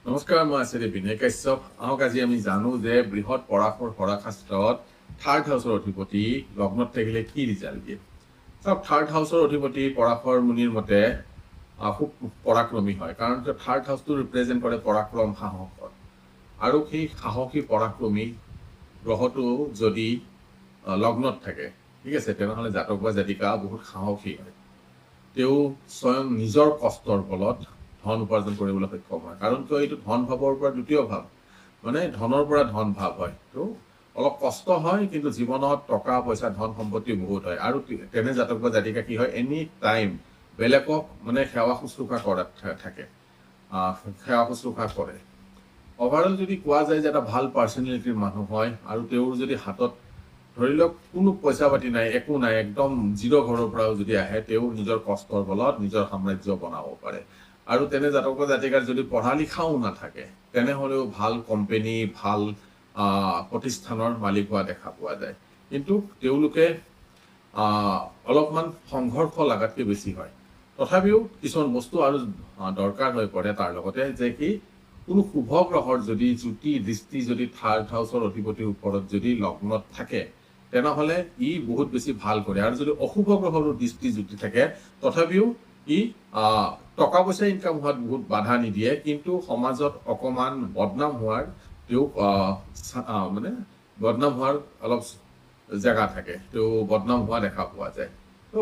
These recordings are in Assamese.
নমস্কাৰ, মই আচাৰ্য বিনয় কাশ্যপ। আহক আজি আমি জানো যে বৃহৎ পৰাশৰ হৰাশাস্ত্ৰত থাৰ্ড হাউচৰ অধিপতি লগ্নত থাকিলে কি ৰিজাল্ট দিয়ে। চাওক, থাৰ্ড হাউচৰ অধিপতি পৰাশৰ মুনিৰ মতে খুব পৰাক্ৰমী হয়, কাৰণ থাৰ্ড হাউচটো ৰিপ্ৰেজেণ্ট কৰে পৰাক্ৰম, সাহসৰ। আৰু সেই সাহসী পৰাক্ৰমী গ্ৰহটো যদি লগ্নত থাকে, ঠিক আছে, তেনেহ'লে জাতক বা জাতিকা বহুত সাহসী হয়। তেওঁ স্বয়ং নিজৰ কষ্টৰ বলত ধন উপাৰ্জন কৰিবলৈ সক্ষম হয়। কাৰণ কিয়, এইটো ধন ভাৱৰ পৰা দ্বিতীয় ভাৱ, মানে ধনৰ পৰা ধন ভাৱ হয়। তো অলপ কষ্ট হয়, কিন্তু জীৱনত টকা পইচা ধন সম্পত্তি বহুত হয়। আৰু তেনে জাতক বা জাতিকা কি হয়, এনি টাইম বেলেগক মানে সেৱা শুশ্ৰূষা কৰাত থাকে, সেৱা শুশ্ৰূষা কৰে। অভাৰঅল যদি কোৱা যায় যে এটা ভাল পাৰ্চনেলিটিৰ মানুহ হয়, আৰু তেওঁৰ যদি হাতত ধৰি লওক কোনো পইচা পাতি নাই, একো নাই, একদম জিৰ' ঘৰৰ পৰাও যদি আহে, তেওঁ নিজৰ কষ্টৰ বলত নিজৰ সাম্ৰাজ্য বনাব পাৰে। আৰু তেনে জাতক জাতিকাৰ যদি পঢ়া লিখাও নাথাকে, তেনেহ'লেও ভাল কোম্পানী, ভাল প্ৰতিষ্ঠানৰ মালিক হোৱা দেখা পোৱা যায়। কিন্তু তেওঁলোকে অলপমান সংঘৰ্ষ লাগাতকৈ বেছি হয়। তথাপিও কিছুমান বস্তু আৰু দৰকাৰ হৈ পৰে তাৰ লগতে, যে কি কোনো শুভ গ্ৰহৰ যদি জ্যোতি দৃষ্টি যদি থাৰ্ড হাউচৰ অধিপতিৰ ওপৰত যদি লগ্নত থাকে, তেনেহ'লে ই বহুত বেছি ভাল কৰে। আৰু যদি অশুভ গ্ৰহৰো দৃষ্টি জ্যোতি থাকে, তথাপিও ই টকা পইচা ইনকাম হোৱাত বহুত বাধা নিদিয়ে, কিন্তু সমাজত অকণমান বদনাম হোৱাৰ তেওঁক মানে বদনাম হোৱাৰ অলপ জেগা থাকে, তেওঁ বদনাম হোৱা দেখা পোৱা যায়। তো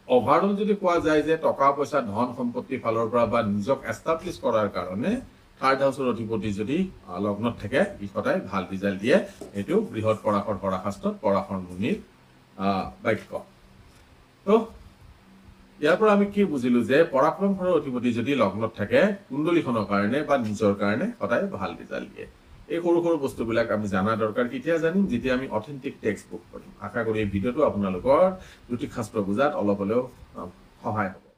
অভাৰঅল যদি কোৱা যায় যে টকা পইচা ধন সম্পত্তিৰ ফালৰ পৰা বা নিজক এষ্টাব্লিছ কৰাৰ কাৰণে থাৰ্ড হাউচৰ অধিপতি যদি লগ্নত থাকে, ই সদায় ভাল ৰিজাল্ট দিয়ে। এইটো বৃহৎ পৰাশৰ হৰাশাস্ত্ৰত পৰাশৰ মুনিৰ বাক্য। তো ইয়াৰ পৰা আমি কি বুজিলো, যে পৰাক্ৰম ঘৰৰ অধিপতি যদি লগ্নত থাকে, কুণ্ডলীখনৰ কাৰণে বা নিজৰ কাৰণে সদায় ভাল ৰিজাল্ট দিয়ে। এই সৰু সৰু বস্তুবিলাক আমি জানা দৰকাৰ। কেতিয়া জানিম? যেতিয়া আমি অথেণ্টিক টেক্সট বুক পঢ়িম। আশা কৰি এই ভিডিঅ'টো আপোনালোকৰ জ্যোতিষ শাস্ত্ৰ বুজাত অলপ হ'লেও সহায় হ'ব।